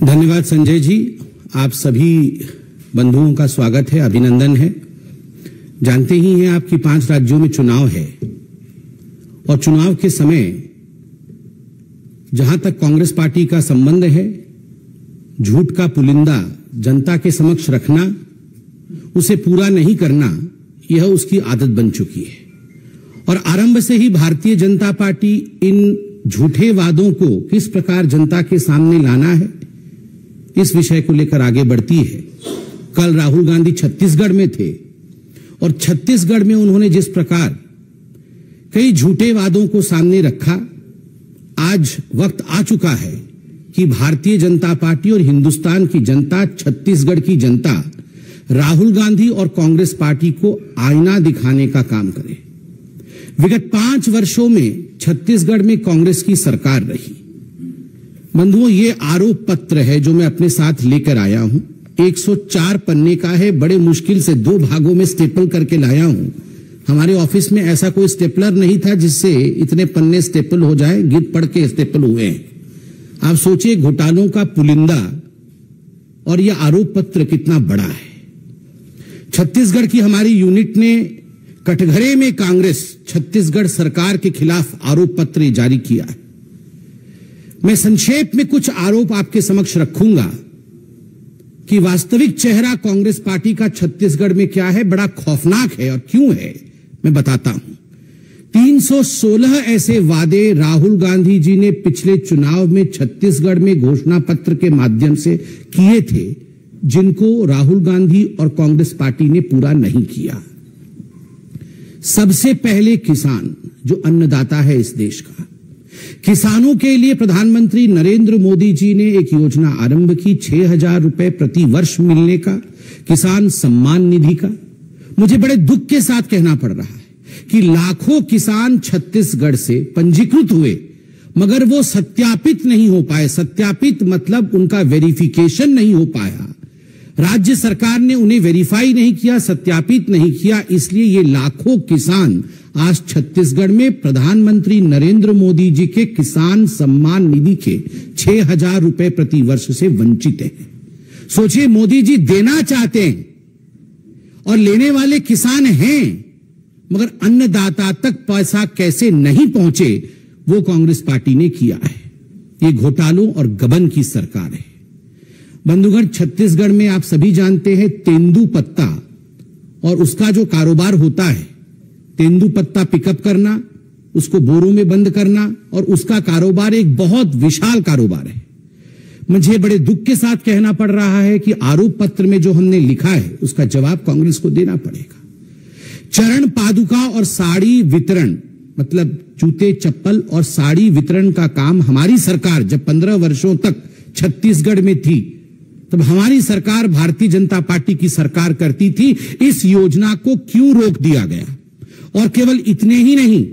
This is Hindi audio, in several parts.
धन्यवाद संजय जी। आप सभी बंधुओं का स्वागत है, अभिनंदन है। जानते ही हैं आपकी 5 राज्यों में चुनाव है और चुनाव के समय जहां तक कांग्रेस पार्टी का संबंध है, झूठ का पुलिंदा जनता के समक्ष रखना, उसे पूरा नहीं करना, यह उसकी आदत बन चुकी है। और आरंभ से ही भारतीय जनता पार्टी इन झूठे वादों को किस प्रकार जनता के सामने लाना है, इस विषय को लेकर आगे बढ़ती है। कल राहुल गांधी छत्तीसगढ़ में थे और छत्तीसगढ़ में उन्होंने जिस प्रकार कई झूठे वादों को सामने रखा, आज वक्त आ चुका है कि भारतीय जनता पार्टी और हिंदुस्तान की जनता, छत्तीसगढ़ की जनता राहुल गांधी और कांग्रेस पार्टी को आईना दिखाने का काम करे। विगत 5 वर्षों में छत्तीसगढ़ में कांग्रेस की सरकार रही। बंधुओं, ये आरोप पत्र है जो मैं अपने साथ लेकर आया हूं। 104 पन्ने का है, बड़े मुश्किल से 2 भागों में स्टेपल करके लाया हूं। हमारे ऑफिस में ऐसा कोई स्टेपलर नहीं था जिससे इतने पन्ने स्टेपल हो जाए, गिद पढ़ के स्टेपल हुए हैं। आप सोचिए, घोटालों का पुलिंदा और यह आरोप पत्र कितना बड़ा है। छत्तीसगढ़ की हमारी यूनिट ने कटघरे में कांग्रेस छत्तीसगढ़ सरकार के खिलाफ आरोप पत्र जारी किया है। मैं संक्षेप में कुछ आरोप आपके समक्ष रखूंगा कि वास्तविक चेहरा कांग्रेस पार्टी का छत्तीसगढ़ में क्या है, बड़ा खौफनाक है। और क्यों है, मैं बताता हूं। 316 ऐसे वादे राहुल गांधी जी ने पिछले चुनाव में छत्तीसगढ़ में घोषणा पत्र के माध्यम से किए थे, जिनको राहुल गांधी और कांग्रेस पार्टी ने पूरा नहीं किया। सबसे पहले किसान, जो अन्नदाता है इस देश का, किसानों के लिए प्रधानमंत्री नरेंद्र मोदी जी ने एक योजना आरंभ की, 6,000 रुपए प्रति वर्ष मिलने का, किसान सम्मान निधि का। मुझे बड़े दुख के साथ कहना पड़ रहा है कि लाखों किसान छत्तीसगढ़ से पंजीकृत हुए, मगर वो सत्यापित नहीं हो पाए। सत्यापित मतलब उनका वेरिफिकेशन नहीं हो पाया। राज्य सरकार ने उन्हें वेरीफाई नहीं किया, सत्यापित नहीं किया। इसलिए ये लाखों किसान आज छत्तीसगढ़ में प्रधानमंत्री नरेंद्र मोदी जी के किसान सम्मान निधि के 6,000 रुपए प्रति वर्ष से वंचित हैं। सोचिए, मोदी जी देना चाहते हैं और लेने वाले किसान हैं, मगर अन्नदाता तक पैसा कैसे नहीं पहुंचे, वो कांग्रेस पार्टी ने किया है। ये घोटालों और गबन की सरकार है। बंधुगण, छत्तीसगढ़ में आप सभी जानते हैं तेंदूपत्ता और उसका जो कारोबार होता है, तेंदूपत्ता पिकअप करना, उसको बोरों में बंद करना, और उसका कारोबार एक बहुत विशाल कारोबार है। मुझे बड़े दुख के साथ कहना पड़ रहा है कि आरोप पत्र में जो हमने लिखा है उसका जवाब कांग्रेस को देना पड़ेगा। चरण पादुका और साड़ी वितरण, मतलब जूते, चप्पल और साड़ी वितरण का काम हमारी सरकार जब 15 वर्षों तक छत्तीसगढ़ में थी, तब हमारी सरकार भारतीय जनता पार्टी की सरकार करती थी। इस योजना को क्यों रोक दिया गया? और केवल इतने ही नहीं,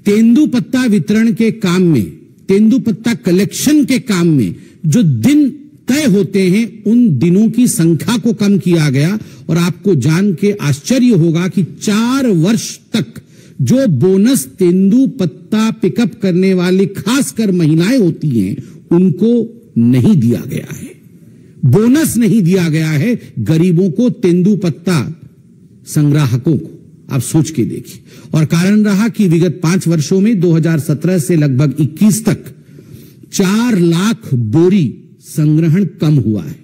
तेंदूपत्ता वितरण के काम में, तेंदूपत्ता कलेक्शन के काम में जो दिन तय होते हैं, उन दिनों की संख्या को कम किया गया। और आपको जान के आश्चर्य होगा कि 4 वर्ष तक जो बोनस तेंदूपत्ता पिकअप करने वाले खासकर महिलाएं होती हैं, उनको नहीं दिया गया है। बोनस नहीं दिया गया है गरीबों को, तेंदूपत्ता संग्राहकों को। आप सोच के देखिए। और कारण रहा कि विगत 5 वर्षों में 2017 से लगभग 21 तक 4 लाख बोरी संग्रहण कम हुआ है।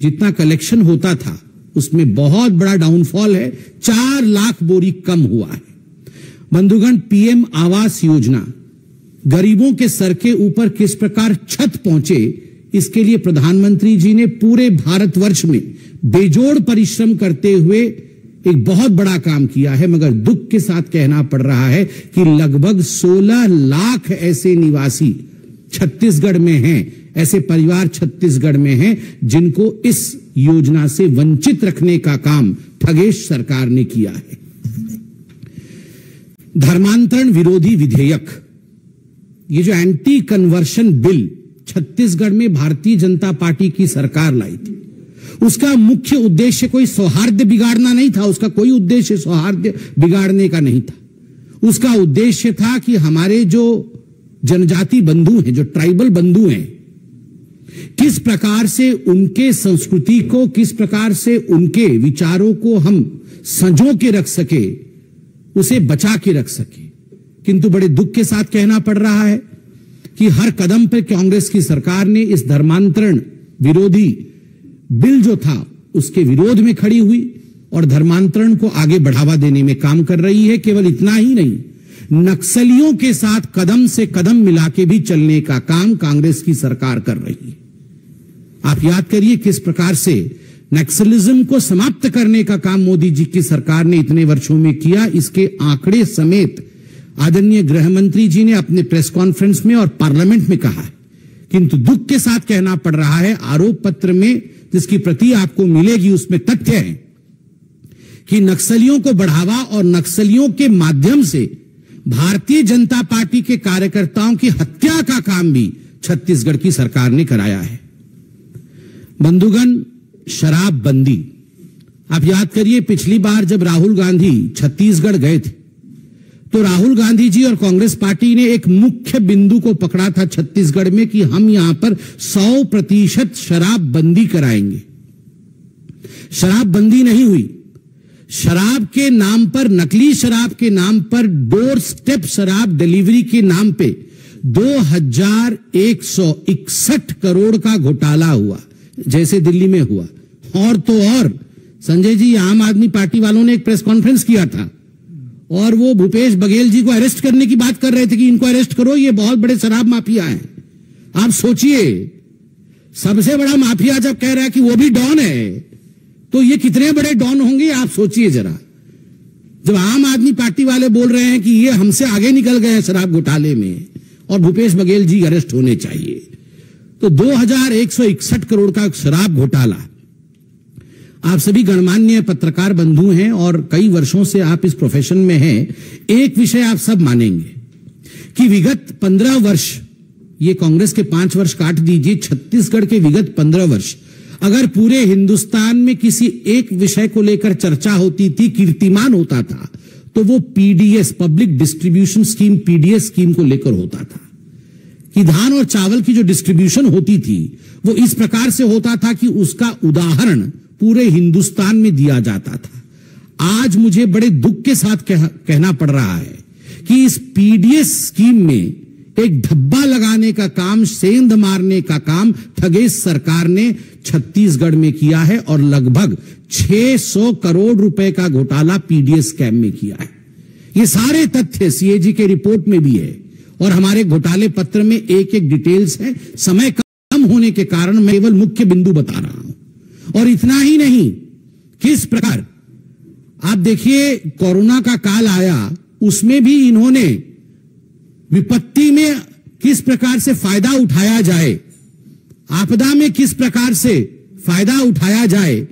जितना कलेक्शन होता था उसमें बहुत बड़ा डाउनफॉल है, 4 लाख बोरी कम हुआ है। बंधुगण, पीएम आवास योजना गरीबों के सर के ऊपर किस प्रकार छत पहुंचे, इसके लिए प्रधानमंत्री जी ने पूरे भारतवर्ष में बेजोड़ परिश्रम करते हुए एक बहुत बड़ा काम किया है। मगर दुख के साथ कहना पड़ रहा है कि लगभग 16 लाख ऐसे निवासी छत्तीसगढ़ में हैं, ऐसे परिवार छत्तीसगढ़ में हैं जिनको इस योजना से वंचित रखने का काम ठगेश सरकार ने किया है। धर्मांतरण विरोधी विधेयक, ये जो एंटी कन्वर्शन बिल छत्तीसगढ़ में भारतीय जनता पार्टी की सरकार लाई थी, उसका मुख्य उद्देश्य कोई सौहार्द बिगाड़ना नहीं था। उसका कोई उद्देश्य सौहार्द बिगाड़ने का नहीं था। उसका उद्देश्य था कि हमारे जो जनजाति बंधु हैं, जो ट्राइबल बंधु हैं, किस प्रकार से उनके संस्कृति को, किस प्रकार से उनके विचारों को हम संजो के रख सके, उसे बचा के रख सके। किंतु बड़े दुख के साथ कहना पड़ रहा है कि हर कदम पर कांग्रेस की सरकार ने इस धर्मांतरण विरोधी बिल जो था उसके विरोध में खड़ी हुई और धर्मांतरण को आगे बढ़ावा देने में काम कर रही है। केवल इतना ही नहीं, नक्सलियों के साथ कदम से कदम मिला के भी चलने का काम कांग्रेस की सरकार कर रही है। आप याद करिए किस प्रकार से नक्सलिज्म को समाप्त करने का काम मोदी जी की सरकार ने इतने वर्षों में किया। इसके आंकड़े समेत आदरणीय गृह मंत्री जी ने अपने प्रेस कॉन्फ्रेंस में और पार्लियामेंट में कहा है। किंतु दुख के साथ कहना पड़ रहा है, आरोप पत्र में जिसकी प्रति आपको मिलेगी उसमें तथ्य है कि नक्सलियों को बढ़ावा और नक्सलियों के माध्यम से भारतीय जनता पार्टी के कार्यकर्ताओं की हत्या का काम भी छत्तीसगढ़ की सरकार ने कराया है। बंधुगण, शराबबंदी, आप याद करिए पिछली बार जब राहुल गांधी छत्तीसगढ़ गए थे तो राहुल गांधी जी और कांग्रेस पार्टी ने एक मुख्य बिंदु को पकड़ा था छत्तीसगढ़ में कि हम यहां पर 100% शराबबंदी कराएंगे। शराबबंदी नहीं हुई। शराब के नाम पर, नकली शराब के नाम पर, डोर स्टेप शराब डिलीवरी के नाम पे 2161 करोड़ का घोटाला हुआ, जैसे दिल्ली में हुआ। और तो और संजय जी, आम आदमी पार्टी वालों ने एक प्रेस कॉन्फ्रेंस किया था और वो भूपेश बघेल जी को अरेस्ट करने की बात कर रहे थे कि इनको अरेस्ट करो, ये बहुत बड़े शराब माफिया हैं। आप सोचिए, सबसे बड़ा माफिया जब कह रहा है कि वो भी डॉन है, तो ये कितने बड़े डॉन होंगे आप सोचिए जरा। जब आम आदमी पार्टी वाले बोल रहे हैं कि ये हमसे आगे निकल गए हैं शराब घोटाले में और भूपेश बघेल जी अरेस्ट होने चाहिए, तो 2161 करोड़ का शराब घोटाला। आप सभी गणमान्य पत्रकार बंधु हैं और कई वर्षों से आप इस प्रोफेशन में हैं। एक विषय आप सब मानेंगे कि विगत 15 वर्ष, ये कांग्रेस के 5 वर्ष काट दीजिए, छत्तीसगढ़ के विगत 15 वर्ष अगर पूरे हिंदुस्तान में किसी एक विषय को लेकर चर्चा होती थी, कीर्तिमान होता था, तो वो PDS, public distribution scheme, PDS scheme को लेकर होता था कि धान और चावल की जो डिस्ट्रीब्यूशन होती थी वो इस प्रकार से होता था कि उसका उदाहरण पूरे हिंदुस्तान में दिया जाता था। आज मुझे बड़े दुख के साथ कहना पड़ रहा है कि इस पीडीएस स्कीम में एक धब्बा लगाने का काम, सेंध मारने का काम ठगेश सरकार ने छत्तीसगढ़ में किया है और लगभग 600 करोड़ रुपए का घोटाला पीडीएस स्कैम में किया है। ये सारे तथ्य सीएजी के रिपोर्ट में भी है और हमारे घोटाले पत्र में एक एक डिटेल्स है। समय कम होने के कारण मैं केवल मुख्य बिंदु बता रहा हूं। और इतना ही नहीं, किस प्रकार आप देखिए कोरोना का काल आया, उसमें भी इन्होंने विपत्ति में किस प्रकार से फायदा उठाया जाए, आपदा में किस प्रकार से फायदा उठाया जाए,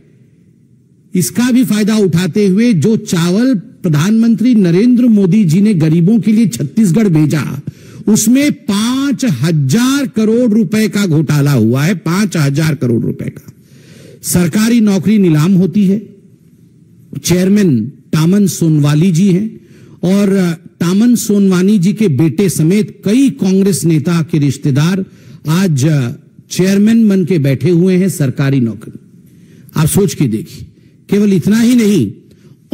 इसका भी फायदा उठाते हुए जो चावल प्रधानमंत्री नरेंद्र मोदी जी ने गरीबों के लिए छत्तीसगढ़ भेजा, उसमें 5000 करोड़ रुपए का घोटाला हुआ है। 5000 करोड़ रुपए का। सरकारी नौकरी नीलाम होती है। चेयरमैन टामन सोनवानी जी हैं और टामन सोनवानी जी के बेटे समेत कई कांग्रेस नेता के रिश्तेदार आज चेयरमैन बन के बैठे हुए हैं सरकारी नौकरी। आप सोच के देखिए। केवल इतना ही नहीं,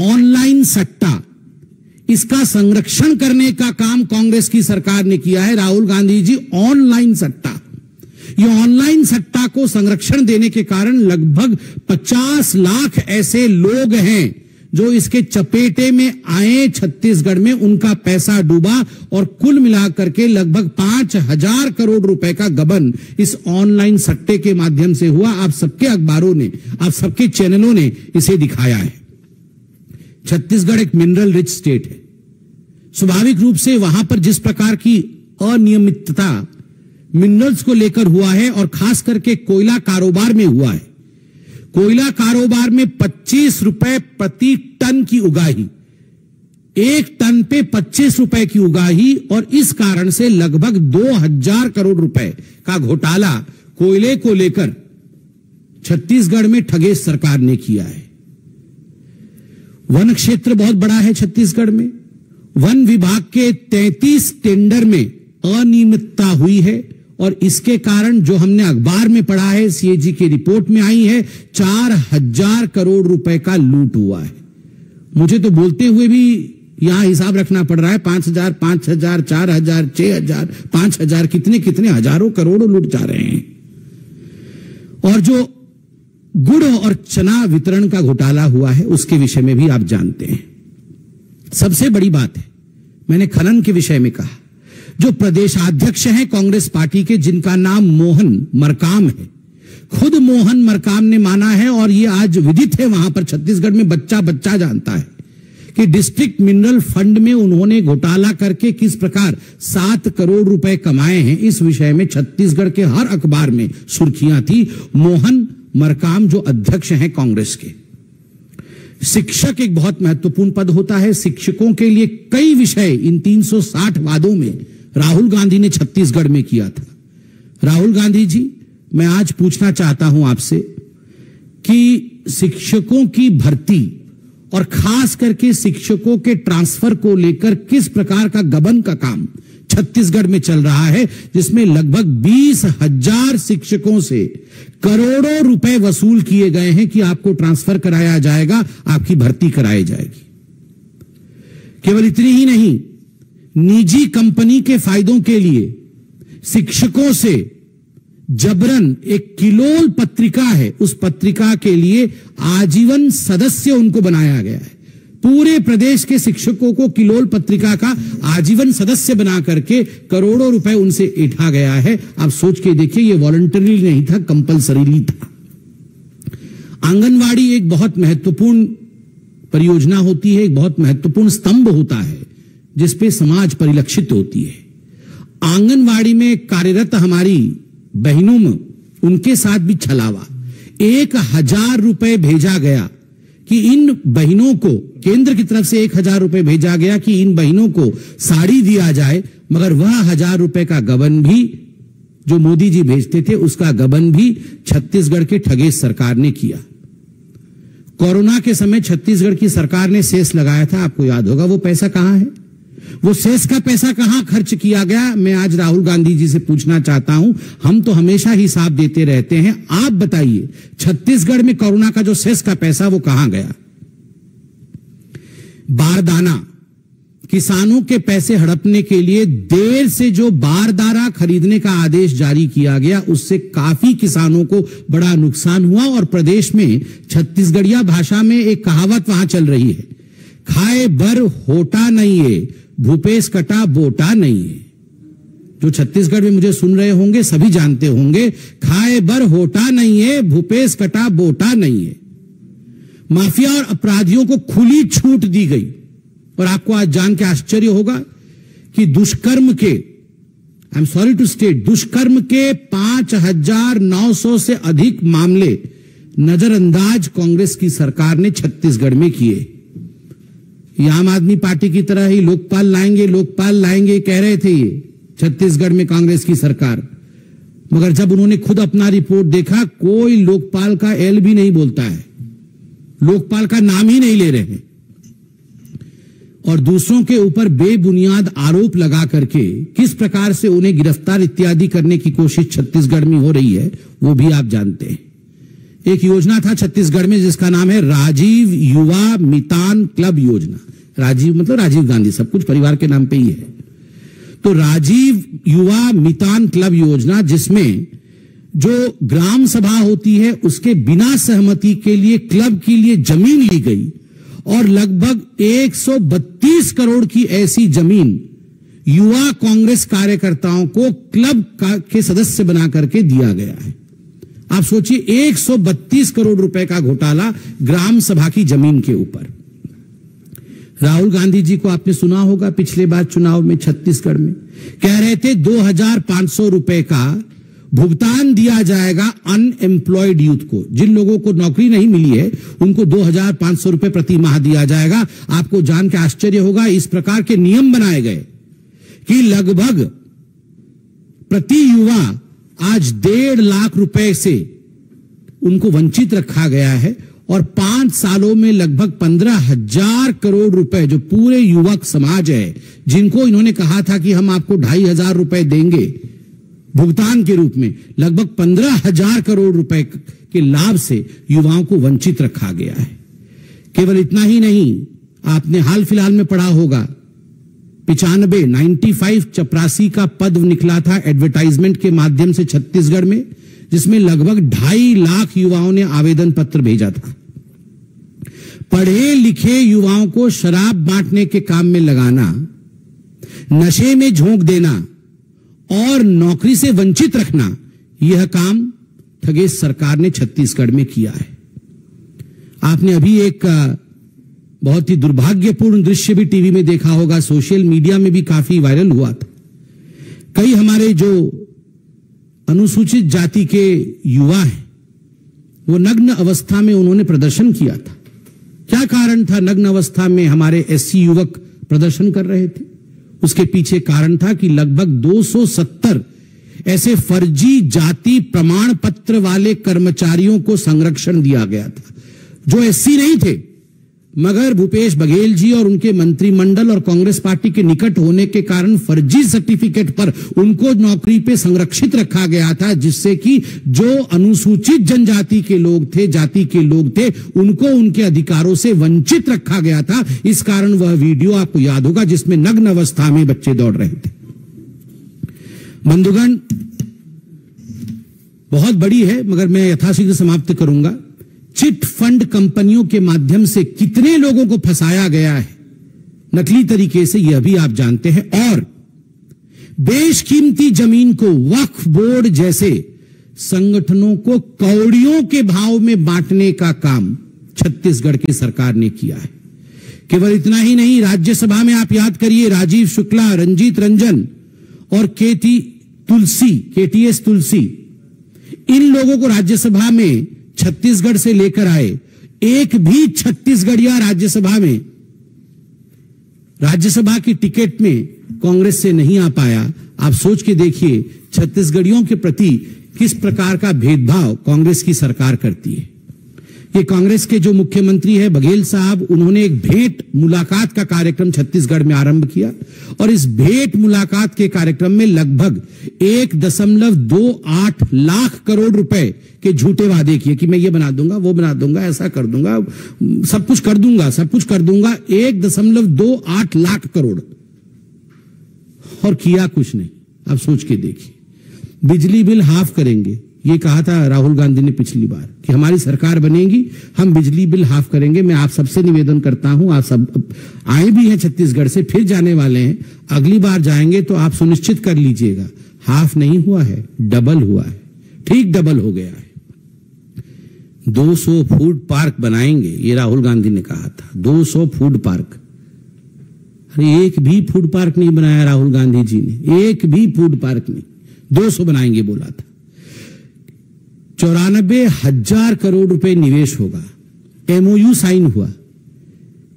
ऑनलाइन सट्टा, इसका संरक्षण करने का काम कांग्रेस की सरकार ने किया है। राहुल गांधी जी, ऑनलाइन सट्टा, ये ऑनलाइन सट्टा को संरक्षण देने के कारण लगभग 50 लाख ऐसे लोग हैं जो इसके चपेटे में आए छत्तीसगढ़ में, उनका पैसा डूबा और कुल मिलाकर के लगभग 5000 करोड़ रुपए का गबन इस ऑनलाइन सट्टे के माध्यम से हुआ। आप सबके अखबारों ने, आप सबके चैनलों ने इसे दिखाया है। छत्तीसगढ़ एक मिनरल रिच स्टेट है। स्वाभाविक रूप से वहां पर जिस प्रकार की अनियमितता मिनरल्स को लेकर हुआ है और खास करके कोयला कारोबार में हुआ है, कोयला कारोबार में 25 रुपए प्रति टन की उगाही, 1 टन पे 25 रुपए की उगाही, और इस कारण से लगभग 2000 करोड़ रुपए का घोटाला कोयले को लेकर छत्तीसगढ़ में ठगेश सरकार ने किया है। वन क्षेत्र बहुत बड़ा है छत्तीसगढ़ में। वन विभाग के 33 टेंडर में अनियमितता हुई है और इसके कारण जो हमने अखबार में पढ़ा है, सीएजी की रिपोर्ट में आई है, 4000 करोड़ रुपए का लूट हुआ है। मुझे तो बोलते हुए भी यहां हिसाब रखना पड़ रहा है। 5000, 5000, 4000, 6000, 5000, कितने कितने हजारों करोड़ लूट जा रहे हैं। और जो गुड़ और चना वितरण का घोटाला हुआ है, उसके विषय में भी आप जानते हैं। सबसे बड़ी बात है, मैंने खनन के विषय में कहा, जो प्रदेशाध्यक्ष हैं कांग्रेस पार्टी के, जिनका नाम मोहन मरकाम है, खुद मोहन मरकाम ने माना है, और ये आज विदित है वहां पर छत्तीसगढ़ में, बच्चा बच्चा जानता है कि डिस्ट्रिक्ट मिनरल फंड में उन्होंने घोटाला करके किस प्रकार 7 करोड़ रुपए कमाए हैं। इस विषय में छत्तीसगढ़ के हर अखबार में सुर्खियां थी। मोहन मरकाम जो अध्यक्ष हैं कांग्रेस के। शिक्षक एक बहुत महत्वपूर्ण पद होता है। शिक्षकों के लिए कई विषय इन 360 वादों में राहुल गांधी ने छत्तीसगढ़ में किया था। राहुल गांधी जी, मैं आज पूछना चाहता हूं आपसे कि शिक्षकों की भर्ती और खास करके शिक्षकों के ट्रांसफर को लेकर किस प्रकार का गबन का काम छत्तीसगढ़ में चल रहा है, जिसमें लगभग 20,000 शिक्षकों से करोड़ों रुपए वसूल किए गए हैं कि आपको ट्रांसफर कराया जाएगा, आपकी भर्ती कराई जाएगी। केवल इतनी ही नहीं, निजी कंपनी के फायदों के लिए शिक्षकों से जबरन, एक किलोल पत्रिका है, उस पत्रिका के लिए आजीवन सदस्य उनको बनाया गया है। पूरे प्रदेश के शिक्षकों को किलोल पत्रिका का आजीवन सदस्य बना करके करोड़ों रुपए उनसे ऐंठा गया है। आप सोच के देखिए, ये वॉलंटरी नहीं था, कंपल्सरीली था। आंगनवाड़ी एक बहुत महत्वपूर्ण परियोजना होती है, एक बहुत महत्वपूर्ण स्तंभ होता है जिसपे समाज परिलक्षित होती है। आंगनवाड़ी में कार्यरत हमारी बहनों में उनके साथ भी छलावा। 1000 रुपए भेजा गया कि इन बहनों को, केंद्र की तरफ से 1000 रुपए भेजा गया कि इन बहनों को साड़ी दिया जाए, मगर वह 1000 रुपए का गबन भी जो मोदी जी भेजते थे, उसका गबन भी छत्तीसगढ़ के ठगेश सरकार ने किया। कोरोना के समय छत्तीसगढ़ की सरकार ने सेस लगाया था, आपको याद होगा। वो पैसा कहां है? वो सेस का पैसा कहां खर्च किया गया? मैं आज राहुल गांधी जी से पूछना चाहता हूं। हम तो हमेशा हिसाब देते रहते हैं, आप बताइए छत्तीसगढ़ में कोरोना का जो सेस का पैसा वो कहां गया? बारदाना, किसानों के पैसे हड़पने के लिए देर से जो बारदाना खरीदने का आदेश जारी किया गया, उससे काफी किसानों को बड़ा नुकसान हुआ। और प्रदेश में छत्तीसगढ़िया भाषा में एक कहावत वहां चल रही है, खाए बर होटा नहीं है, भूपेश कटा बोटा नहीं है। जो छत्तीसगढ़ में मुझे सुन रहे होंगे सभी जानते होंगे, खाए बर होटा नहीं है, भूपेश कटा बोटा नहीं है। माफिया और अपराधियों को खुली छूट दी गई। और आपको आज जान के आश्चर्य होगा कि दुष्कर्म के, I am sorry to state, दुष्कर्म के 5900 से अधिक मामले नजरअंदाज कांग्रेस की सरकार ने छत्तीसगढ़ में किए। ये आम आदमी पार्टी की तरह ही लोकपाल लाएंगे कह रहे थे ये छत्तीसगढ़ में कांग्रेस की सरकार, मगर जब उन्होंने खुद अपना रिपोर्ट देखा, कोई लोकपाल का एल भी नहीं बोलता है, लोकपाल का नाम ही नहीं ले रहे हैं। और दूसरों के ऊपर बेबुनियाद आरोप लगा करके किस प्रकार से उन्हें गिरफ्तार इत्यादि करने की कोशिश छत्तीसगढ़ में हो रही है, वो भी आप जानते हैं। एक योजना था छत्तीसगढ़ में जिसका नाम है राजीव युवा मितान क्लब योजना। राजीव मतलब राजीव गांधी, सब कुछ परिवार के नाम पे ही है। तो राजीव युवा मितान क्लब योजना, जिसमें जो ग्राम सभा होती है उसके बिना सहमति के लिए क्लब के लिए जमीन ली गई, और लगभग 132 करोड़ की ऐसी जमीन युवा कांग्रेस कार्यकर्ताओं को क्लब के सदस्य बना करके दिया गया है। आप सोचिए, 132 करोड़ रुपए का घोटाला ग्राम सभा की जमीन के ऊपर। राहुल गांधी जी को आपने सुना होगा, पिछले बार चुनाव में छत्तीसगढ़ में कह रहे थे 2500 रुपए का भुगतान दिया जाएगा अनएम्प्लॉयड यूथ को। जिन लोगों को नौकरी नहीं मिली है उनको 2500 रुपए प्रति माह दिया जाएगा। आपको जान के आश्चर्य होगा, इस प्रकार के नियम बनाए गए कि लगभग प्रति युवा आज 1.5 लाख रुपए से उनको वंचित रखा गया है। और 5 सालों में लगभग 15,000 करोड़ रुपए जो पूरे युवक समाज है, जिनको इन्होंने कहा था कि हम आपको 2500 रुपए देंगे, भुगतान के रूप में लगभग 15,000 करोड़ रुपए के लाभ से युवाओं को वंचित रखा गया है। केवल इतना ही नहीं, आपने हाल फिलहाल में पढ़ा होगा 95 चपरासी का पद निकला था एडवर्टाइजमेंट के माध्यम से छत्तीसगढ़ में, जिसमें लगभग 2.5 लाख युवाओं ने आवेदन पत्र भेजा था। पढ़े लिखे युवाओं को शराब बांटने के काम में लगाना, नशे में झोंक देना और नौकरी से वंचित रखना, यह काम ठगेश सरकार ने छत्तीसगढ़ में किया है। आपने अभी एक बहुत ही दुर्भाग्यपूर्ण दृश्य भी टीवी में देखा होगा, सोशल मीडिया में भी काफी वायरल हुआ था। कई हमारे जो अनुसूचित जाति के युवा हैं, वो नग्न अवस्था में उन्होंने प्रदर्शन किया था। क्या कारण था नग्न अवस्था में हमारे एससी युवक प्रदर्शन कर रहे थे? उसके पीछे कारण था कि लगभग 270 ऐसे फर्जी जाति प्रमाण पत्र वाले कर्मचारियों को संरक्षण दिया गया था, जो एससी नहीं थे, मगर भूपेश बघेल जी और उनके मंत्रिमंडल और कांग्रेस पार्टी के निकट होने के कारण फर्जी सर्टिफिकेट पर उनको नौकरी पे संरक्षित रखा गया था, जिससे कि जो अनुसूचित जनजाति के लोग थे, जाति के लोग थे, उनको उनके अधिकारों से वंचित रखा गया था। इस कारण वह वीडियो आपको याद होगा जिसमें नग्न अवस्था में बच्चे दौड़ रहे थे। बंधुगण, बहुत बड़ी है मगर मैं यथाशीघ्र समाप्त करूंगा। चिट फंड कंपनियों के माध्यम से कितने लोगों को फंसाया गया है नकली तरीके से, यह भी आप जानते हैं। और बेशकीमती जमीन को वक्फ बोर्ड जैसे संगठनों को कौड़ियों के भाव में बांटने का काम छत्तीसगढ़ की सरकार ने किया है। केवल इतना ही नहीं, राज्यसभा में आप याद करिए, राजीव शुक्ला, रंजीत रंजन और केटीएस तुलसी, इन लोगों को राज्यसभा में छत्तीसगढ़ से लेकर आए। एक भी छत्तीसगढ़िया राज्यसभा की टिकट में कांग्रेस से नहीं आ पाया। आप सोच के देखिए छत्तीसगढ़ियों के प्रति किस प्रकार का भेदभाव कांग्रेस की सरकार करती है। ये कांग्रेस के जो मुख्यमंत्री है बघेल साहब, उन्होंने एक भेंट मुलाकात का कार्यक्रम छत्तीसगढ़ में आरंभ किया और इस भेंट मुलाकात के कार्यक्रम में लगभग 1.28 लाख करोड़ रुपए के झूठे वादे किए कि मैं ये बना दूंगा, वो बना दूंगा, ऐसा कर दूंगा, सब कुछ कर दूंगा। 1.28 लाख करोड़, और किया कुछ नहीं। आप सोच के देखिए। बिजली बिल हाफ करेंगे, ये कहा था राहुल गांधी ने पिछली बार कि हमारी सरकार बनेगी, हम बिजली बिल हाफ करेंगे। मैं आप सबसे निवेदन करता हूं, आप सब आए भी हैं छत्तीसगढ़ से, फिर जाने वाले हैं, अगली बार जाएंगे तो आप सुनिश्चित कर लीजिएगा, हाफ नहीं हुआ है, डबल हुआ है, ठीक डबल हो गया है। 200 फूड पार्क बनाएंगे, ये राहुल गांधी ने कहा था, 200 फूड पार्क। अरे एक भी फूड पार्क नहीं बनाया राहुल गांधी जी ने, एक भी फूड पार्क नहीं, 200 बनाएंगे बोला था। 94,000 करोड़ रुपए निवेश होगा, एमओयू साइन हुआ।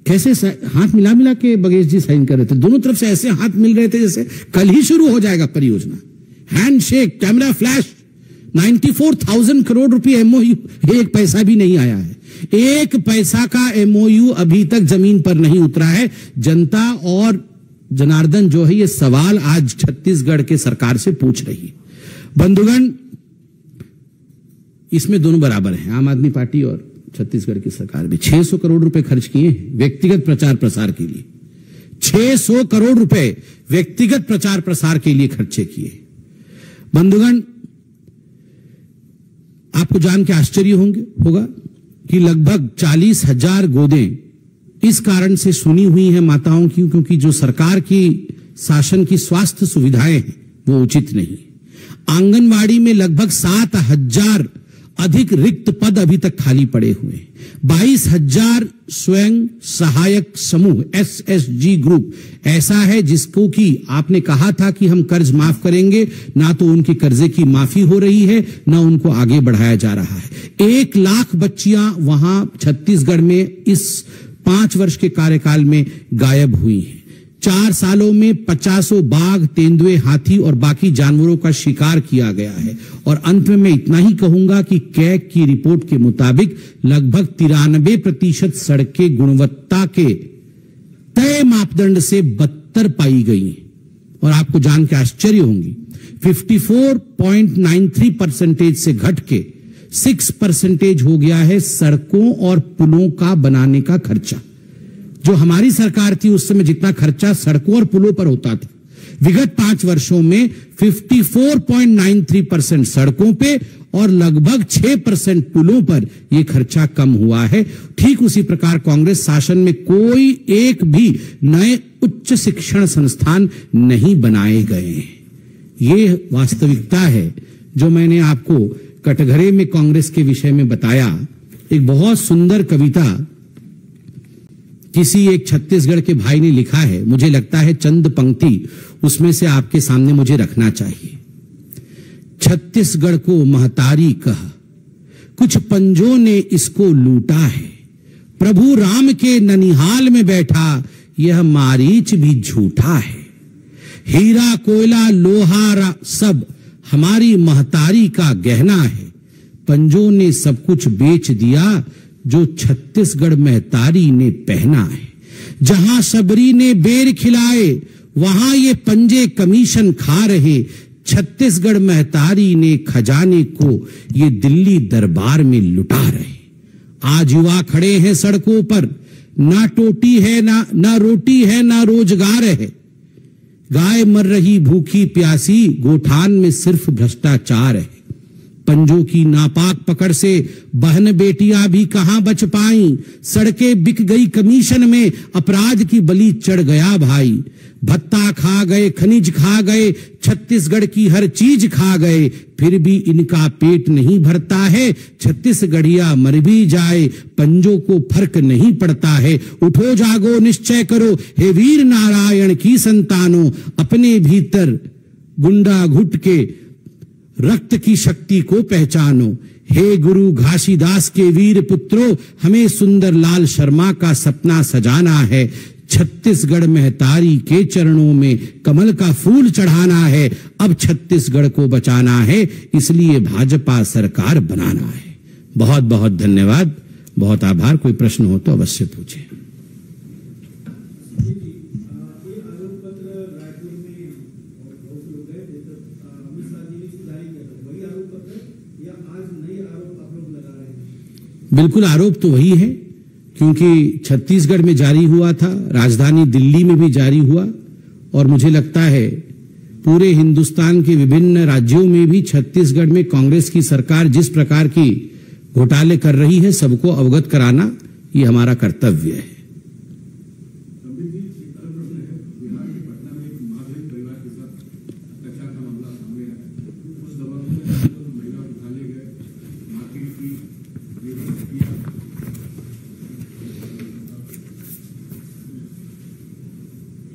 कैसे हाथ मिला मिला के बघेल जी साइन कर रहे थे, दोनों तरफ से ऐसे हाथ मिल रहे थे जैसे कल ही शुरू हो जाएगा परियोजना। हैंडशेक, कैमरा फ्लैश, 94,000 करोड़ रुपए एमओयू, एक पैसा भी नहीं आया है। एक पैसा का एमओयू अभी तक जमीन पर नहीं उतरा है। जनता और जनार्दन जो है ये सवाल आज छत्तीसगढ़ के सरकार से पूछ रही है। बंधुगण, इसमें दोनों बराबर हैं, आम आदमी पार्टी और छत्तीसगढ़ की सरकार भी 600 करोड़ रुपए खर्च किए हैं व्यक्तिगत प्रचार प्रसार के लिए। 600 करोड़ रुपए व्यक्तिगत प्रचार प्रसार के लिए खर्चे किए। बंधुगण, आपको जान के आश्चर्य होगा कि लगभग 40,000 गोदें इस कारण से सुनी हुई हैं माताओं की, क्योंकि जो सरकार की शासन की स्वास्थ्य सुविधाएं हैं वो उचित नहीं। आंगनवाड़ी में लगभग 7,000 अधिक रिक्त पद अभी तक खाली पड़े हुए हैं। 22,000 स्वयं सहायक समूह एसएसजी ग्रुप ऐसा है जिसको कि आपने कहा था कि हम कर्ज माफ करेंगे, ना तो उनके कर्जे की माफी हो रही है, ना उनको आगे बढ़ाया जा रहा है। 1 लाख बच्चियां वहां छत्तीसगढ़ में इस 5 वर्ष के कार्यकाल में गायब हुई हैं। 4 सालों में 50 बाघ, तेंदुए, हाथी और बाकी जानवरों का शिकार किया गया है। और अंत में मैं इतना ही कहूंगा कि कैग की रिपोर्ट के मुताबिक लगभग 93% सड़कें गुणवत्ता के तय मापदंड से बदतर पाई गई हैं। और आपको जान के आश्चर्य होंगी, 54.93% से घट के 6% हो गया है सड़कों और पुलों का बनाने का खर्चा। जो हमारी सरकार थी उस समय जितना खर्चा सड़कों और पुलों पर होता था, विगत 5 वर्षों में 54.93% सड़कों पे और लगभग 6% पुलों पर यह खर्चा कम हुआ है। ठीक उसी प्रकार कांग्रेस शासन में कोई एक भी नए उच्च शिक्षण संस्थान नहीं बनाए गए। ये वास्तविकता है जो मैंने आपको कटघरे में कांग्रेस के विषय में बताया। एक बहुत सुंदर कविता किसी एक छत्तीसगढ़ के भाई ने लिखा है, मुझे लगता है चंद पंक्ति उसमें से आपके सामने मुझे रखना चाहिए। छत्तीसगढ़ को महतारी कह, कुछ पंजों ने इसको लूटा है। प्रभु राम के ननिहाल में बैठा, यह मारीच भी झूठा है। हीरा कोयला लोहा सब हमारी महतारी का गहना है। पंजों ने सब कुछ बेच दिया जो छत्तीसगढ़ महतारी ने पहना है। जहां सबरी ने बेर खिलाए वहां ये पंजे कमीशन खा रहे। छत्तीसगढ़ महतारी ने खजाने को ये दिल्ली दरबार में लुटा रहे। आज युवा खड़े हैं सड़कों पर, ना टोटी है ना रोटी है ना रोजगार है। गाय मर रही भूखी प्यासी, गोठान में सिर्फ भ्रष्टाचार है। पंजों की नापाक पकड़ से बहन बेटियां भी कहां बच पाई। सड़कें बिक गई कमीशन में, अपराध की बलि चढ़ गया भाई। भत्ता खा गए, खनिज खा गए, छत्तीसगढ़ की हर चीज खा गए, फिर भी इनका पेट नहीं भरता है। छत्तीसगढ़िया मर भी जाए, पंजों को फर्क नहीं पड़ता है। उठो जागो निश्चय करो, हे वीर नारायण की संतानों, अपने भीतर गुंडा घुट के रक्त की शक्ति को पहचानो। हे गुरु घासीदास के वीर पुत्रों, हमें सुंदर लाल शर्मा का सपना सजाना है। छत्तीसगढ़ महतारी के चरणों में कमल का फूल चढ़ाना है। अब छत्तीसगढ़ को बचाना है, इसलिए भाजपा सरकार बनाना है। बहुत बहुत धन्यवाद, बहुत आभार। कोई प्रश्न हो तो अवश्य पूछें। बिल्कुल आरोप तो वही है, क्योंकि छत्तीसगढ़ में जारी हुआ था, राजधानी दिल्ली में भी जारी हुआ, और मुझे लगता है पूरे हिंदुस्तान के विभिन्न राज्यों में भी छत्तीसगढ़ में कांग्रेस की सरकार जिस प्रकार की घोटाले कर रही है, सबको अवगत कराना ये हमारा कर्तव्य है।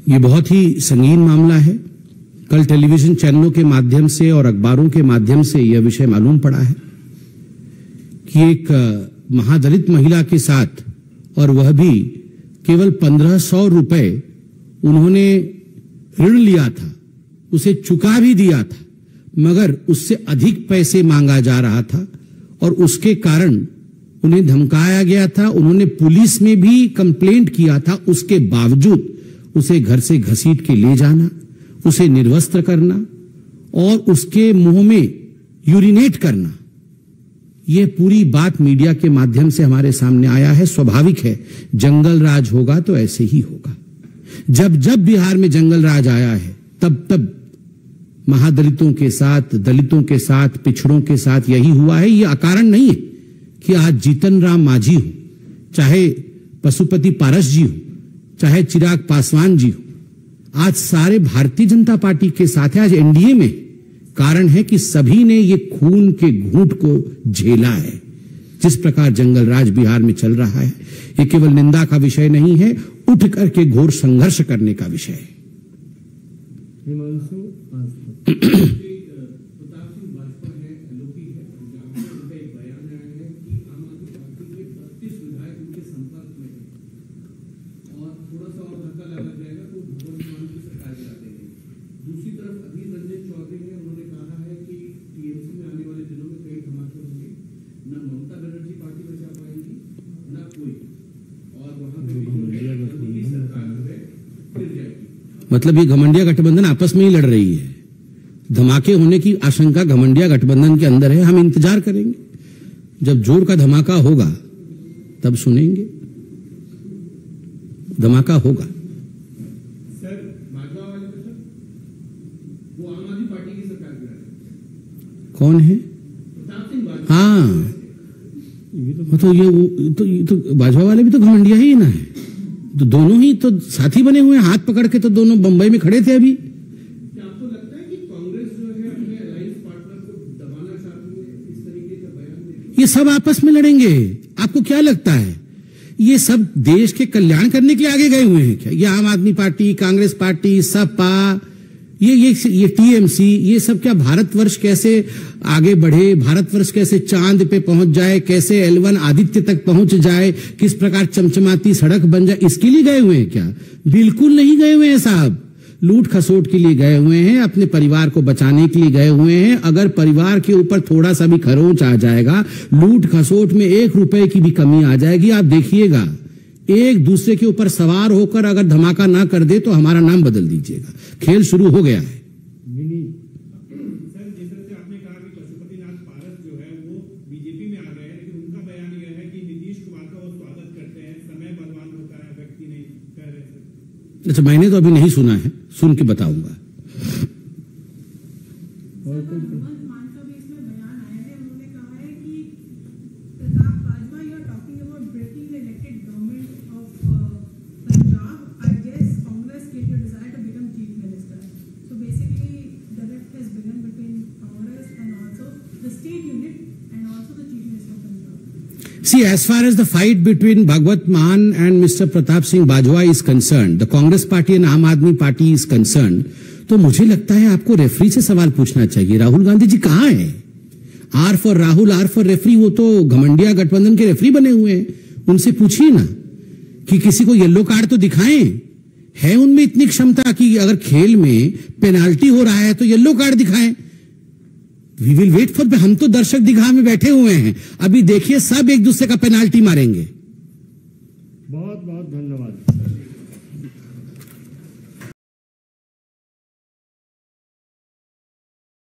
ये बहुत ही संगीन मामला है। कल टेलीविजन चैनलों के माध्यम से और अखबारों के माध्यम से यह विषय मालूम पड़ा है कि एक महादलित महिला के साथ, और वह भी केवल 1500 रुपए उन्होंने ऋण लिया था, उसे चुका भी दिया था, मगर उससे अधिक पैसे मांगा जा रहा था और उसके कारण उन्हें धमकाया गया था। उन्होंने पुलिस में भी कंप्लेंट किया था, उसके बावजूद उसे घर से घसीट के ले जाना, उसे निर्वस्त्र करना और उसके मुंह में यूरिनेट करना, यह पूरी बात मीडिया के माध्यम से हमारे सामने आया है। स्वाभाविक है, जंगल राज होगा तो ऐसे ही होगा। जब जब बिहार में जंगल राज आया है, तब तब महादलितों के साथ, दलितों के साथ, पिछड़ों के साथ यही हुआ है। यह अकारण नहीं है कि आज जीतन राम मांझी हो, चाहे पशुपति पारस जी हो, चाहे चिराग पासवान जी हो, आज सारे भारतीय जनता पार्टी के साथ है, आज एनडीए में। कारण है कि सभी ने ये खून के घूंट को झेला है। जिस प्रकार जंगल राज बिहार में चल रहा है, ये केवल निंदा का विषय नहीं है, उठ करके घोर संघर्ष करने का विषय है। मतलब ये घमंडिया गठबंधन आपस में ही लड़ रही है। धमाके होने की आशंका घमंडिया गठबंधन के अंदर है। हम इंतजार करेंगे, जब जोर का धमाका होगा तब सुनेंगे। धमाका होगा। सर भाजपा वाले तो सर वो आम आदमी पार्टी की सरकार गिरा है। कौन है? प्रताप सिंह बाजवा। हाँ, तो भाजपा वाले भी तो घमंडिया ही ना है। तो दोनों ही तो साथी बने हुए हैं, हाथ पकड़ के तो दोनों बंबई में खड़े थे अभी। क्या आपको लगता है कि कांग्रेस जो है अपने अलायंस पार्टनर को दबाना चाहती है? इस तरीके का बयान दे। ये सब आपस में लड़ेंगे। आपको क्या लगता है ये सब देश के कल्याण करने के लिए आगे गए हुए हैं क्या? ये आम आदमी पार्टी, कांग्रेस पार्टी, सपा, ये टीएमसी, ये सब क्या भारतवर्ष कैसे आगे बढ़े, भारतवर्ष कैसे चांद पे पहुंच जाए, कैसे L1 आदित्य तक पहुंच जाए, किस प्रकार चमचमाती सड़क बन जाए, इसके लिए गए हुए हैं क्या? बिल्कुल नहीं गए हुए हैं साहब। लूट खसोट के लिए गए हुए हैं, अपने परिवार को बचाने के लिए गए हुए हैं। अगर परिवार के ऊपर थोड़ा सा भी खरोंच आ जाएगा, लूट खसोट में 1 रुपए की भी कमी आ जाएगी, आप देखिएगा। एक दूसरे के ऊपर सवार होकर अगर धमाका ना कर दे तो हमारा नाम बदल दीजिएगा। खेल शुरू हो गया है। सर जिस तरह से आपने कहा कि पशुपतिनाथ पारस जो है वो बीजेपी में आ गए हैं, लेकिन उनका बयान यह है कि नीतीश कुमार का वो स्वागत करते हैं, समय बर्बाद होता है, व्यक्ति नहीं कह रहे। अच्छा, मैंने तो अभी नहीं सुना है, सुन के बताऊंगा। See, as far as the fight between Bhagwat Mann and Mr. Pratap Singh Bajwa is concerned, the Congress Party and Aam Aadmi Party is concerned, तो मुझे लगता है आपको रेफरी से सवाल पूछना चाहिए। राहुल गांधी जी कहाँ हैं? R for Rahul, R for referee, वो तो घमंडिया गठबंधन के रेफरी बने हुए हैं। उनसे पूछिए ना कि किसी को येलो कार्ड तो दिखाएं। है उनमें इतनी क्षमता कि अगर खेल में पेनाल्टी हो रहा है तो येलो कार्ड दिखाएं। वी विल वेट फॉर, हम तो दर्शक दीर्घा में बैठे हुए हैं, अभी देखिए सब एक दूसरे का पेनाल्टी मारेंगे। बहुत बहुत धन्यवाद।